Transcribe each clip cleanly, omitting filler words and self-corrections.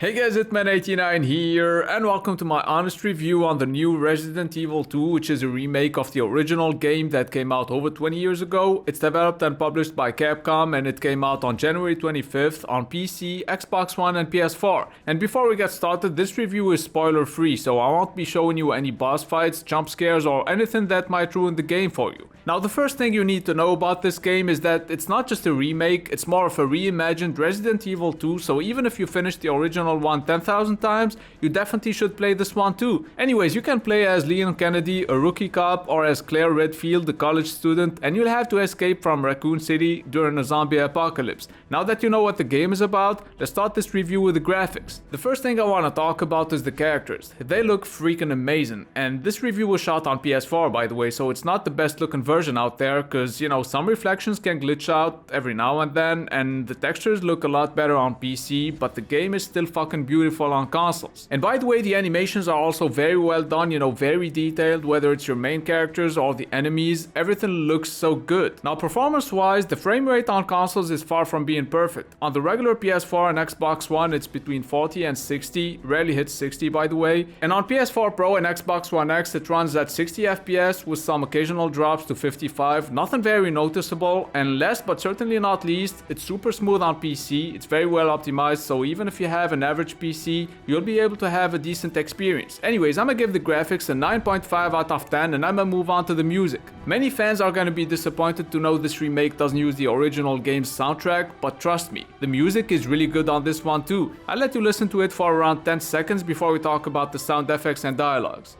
Hey guys, it's Man89 here, and welcome to my honest review on the new Resident Evil 2, which is a remake of the original game that came out over 20 years ago. It's developed and published by Capcom, and it came out on January 25th on PC, Xbox One, and PS4. And before we get started, this review is spoiler free, so I won't be showing you any boss fights, jump scares, or anything that might ruin the game for you. Now, the first thing you need to know about this game is that it's not just a remake, it's more of a reimagined Resident Evil 2, so even if you finished the original one 10,000 times, you definitely should play this one too. Anyways, you can play as Leon Kennedy, a rookie cop, or as Claire Redfield, a college student, and you'll have to escape from Raccoon City during a zombie apocalypse. Now that you know what the game is about, let's start this review with the graphics. The first thing I want to talk about is the characters. They look freaking amazing, and this review was shot on PS4 by the way, so it's not the best looking version out there, because you know, some reflections can glitch out every now and then, and the textures look a lot better on PC, but the game is still fucking beautiful on consoles. And by the way, the animations are also very well done, you know, very detailed, whether it's your main characters or the enemies, everything looks so good. Now, performance wise, the frame rate on consoles is far from being perfect. On the regular PS4 and Xbox One, it's between 40 and 60, rarely hits 60 by the way, and on PS4 Pro and Xbox One X it runs at 60 FPS with some occasional drops to 55, nothing very noticeable. And last but certainly not least, it's super smooth on PC, it's very well optimized, so even if you have an average PC, you'll be able to have a decent experience. Anyways, I'm gonna give the graphics a 9.5 out of 10, and I'm gonna move on to the music. Many fans are gonna be disappointed to know this remake doesn't use the original game's soundtrack, but trust me, the music is really good on this one too. I'll let you listen to it for around 10 seconds before we talk about the sound effects and dialogues.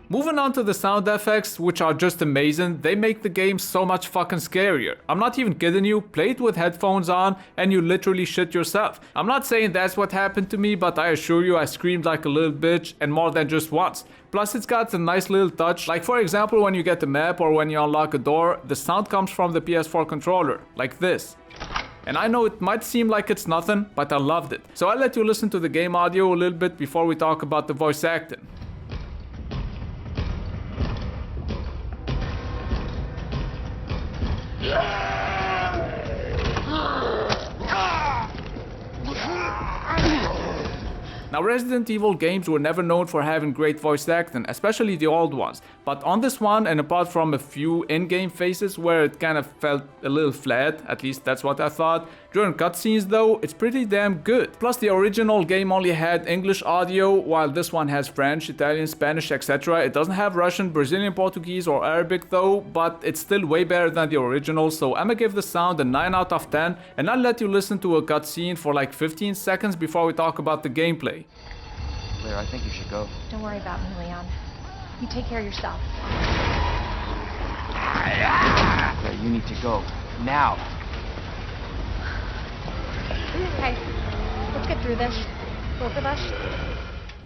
Moving on to the sound effects, which are just amazing. They make the game so much fucking scarier. I'm not even kidding you, play it with headphones on and you literally shit yourself. I'm not saying that's what happened to me, but I assure you I screamed like a little bitch, and more than just once. Plus it's got a nice little touch, like for example when you get the map or when you unlock a door, the sound comes from the PS4 controller, like this. And I know it might seem like it's nothing, but I loved it. So I'll let you listen to the game audio a little bit before we talk about the voice acting. Now, Resident Evil games were never known for having great voice acting, especially the old ones. But on this one, and apart from a few in-game phases where it kind of felt a little flat, at least that's what I thought, during cutscenes though, it's pretty damn good. Plus the original game only had English audio, while this one has French, Italian, Spanish, etc. It doesn't have Russian, Brazilian Portuguese or Arabic though, but it's still way better than the original, so I'ma give the sound a 9 out of 10, and I'll let you listen to a cutscene for like 15 seconds before we talk about the gameplay. Claire, I think you should go. Don't worry about me, Leon. You take care of yourself. Claire, you need to go. Now. Okay, let's get through this. Both of us.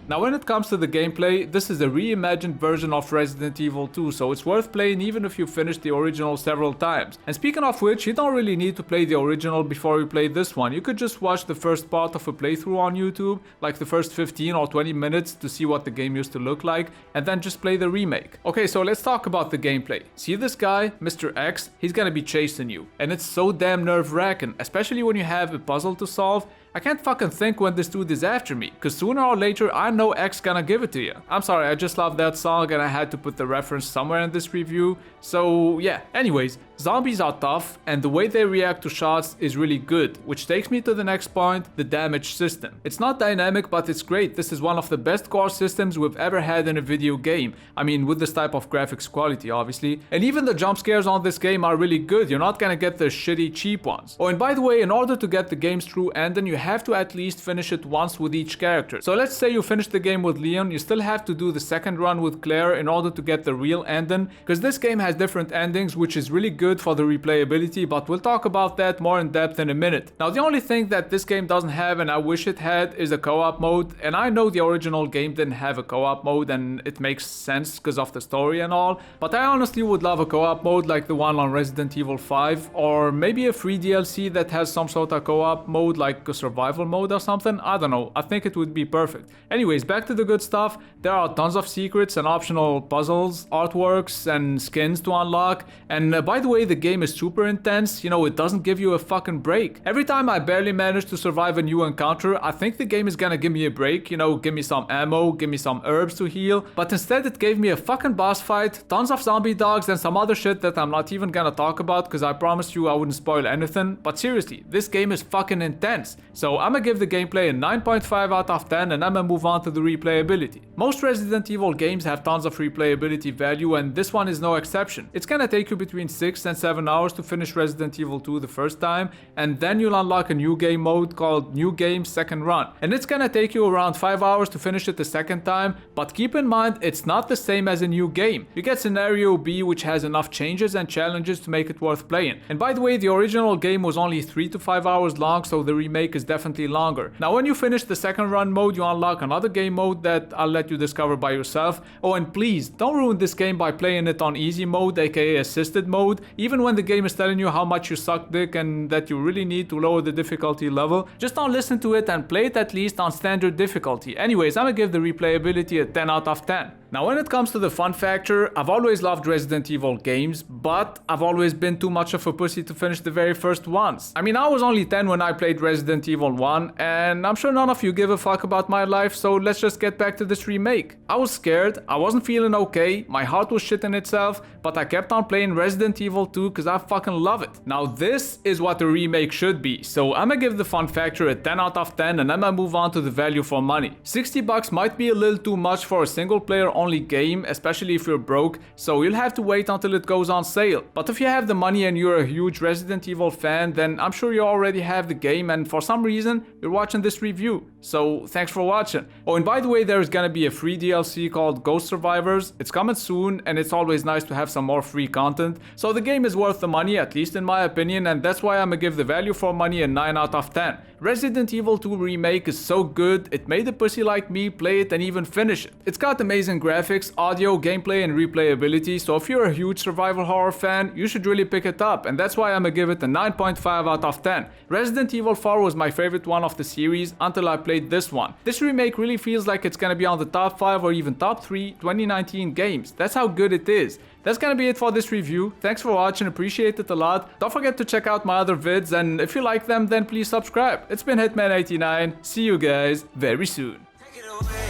Now when it comes to the gameplay, this is a reimagined version of Resident Evil 2, so it's worth playing even if you finished the original several times. And speaking of which, you don't really need to play the original before you play this one. You could just watch the first part of a playthrough on YouTube, like the first 15 or 20 minutes to see what the game used to look like, and then just play the remake. Okay, so let's talk about the gameplay. See this guy, Mr. X? He's gonna be chasing you. And it's so damn nerve-wracking, especially when you have a puzzle to solve. I can't fucking think when this dude is after me, cause sooner or later I know X gonna give it to you. I'm sorry, I just love that song and I had to put the reference somewhere in this review. So yeah, anyways, zombies are tough and the way they react to shots is really good, which takes me to the next point, the damage system. It's not dynamic, but it's great. This is one of the best core systems we've ever had in a video game. I mean, with this type of graphics quality obviously. And even the jump scares on this game are really good. You're not gonna get the shitty cheap ones. Oh, and by the way, in order to get the game's true ending, you have to at least finish it once with each character. So let's say you finish the game with Leon, you still have to do the second run with Claire in order to get the real ending, because this game has different endings, which is really good good for the replayability, but we'll talk about that more in depth in a minute. Now, the only thing that this game doesn't have, and I wish it had, is a co-op mode. And I know the original game didn't have a co-op mode, and it makes sense because of the story and all, but I honestly would love a co-op mode like the one on Resident Evil 5, or maybe a free DLC that has some sort of co-op mode like a survival mode or something. I don't know, I think it would be perfect. Anyways, back to the good stuff. There are tons of secrets and optional puzzles, artworks and skins to unlock, and by the way, the game is super intense. You know, it doesn't give you a fucking break. Every time I barely manage to survive a new encounter, I think the game is gonna give me a break, you know, give me some ammo, give me some herbs to heal, but instead it gave me a fucking boss fight, tons of zombie dogs and some other shit that I'm not even gonna talk about because I promised you I wouldn't spoil anything. But seriously, this game is fucking intense. So I'm gonna give the gameplay a 9.5 out of 10 and I'm gonna move on to the replayability. Most Resident Evil games have tons of replayability value, and this one is no exception. It's gonna take you between 6 and 7 hours to finish Resident Evil 2 the first time, and then you'll unlock a new game mode called New Game Second Run. And it's gonna take you around 5 hours to finish it the second time, but keep in mind it's not the same as a new game. You get Scenario B, which has enough changes and challenges to make it worth playing. And by the way, the original game was only 3 to 5 hours long, so the remake is definitely longer. Now when you finish the second run mode, you unlock another game mode that I'll let you discover by yourself. Oh, and please don't ruin this game by playing it on easy mode, aka assisted mode, even when the game is telling you how much you suck dick and that you really need to lower the difficulty level. Just don't listen to it and play it at least on standard difficulty. Anyways, I'm gonna give the replayability a 10 out of 10. Now when it comes to the fun factor, I've always loved Resident Evil games, but I've always been too much of a pussy to finish the very first ones. I mean, I was only 10 when I played Resident Evil 1, and I'm sure none of you give a fuck about my life, so let's just get back to this remake. I was scared, I wasn't feeling okay, my heart was shitting itself, but I kept on playing Resident Evil 2 because I fucking love it. Now this is what the remake should be, so I'm gonna give the fun factor a 10 out of 10 and I'm gonna move on to the value for money. $60 might be a little too much for a single player only game, especially if you're broke, so you'll have to wait until it goes on sale. But if you have the money and you're a huge Resident Evil fan, then I'm sure you already have the game and for some reason you're watching this review. So thanks for watching. Oh, and by the way, there's gonna be a free DLC called Ghost Survivors. It's coming soon and it's always nice to have some more free content. So the game is worth the money, at least in my opinion, and that's why I'm gonna give the value for money a 9 out of 10. Resident Evil 2 Remake is so good, it made a pussy like me play it and even finish it. It's got amazing graphics, audio, gameplay and replayability, so if you're a huge survival horror fan, you should really pick it up, and that's why I'm gonna give it a 9.5 out of 10. Resident Evil 4 was my favorite one of the series until I played this one. This remake really feels like it's gonna be on the top 5 or even top 3 2019 games. That's how good it is. That's gonna be it for this review. Thanks for watching, appreciate it a lot. Don't forget to check out my other vids, and if you like them, then please subscribe. It's been Hitman89. See you guys very soon. Take it away.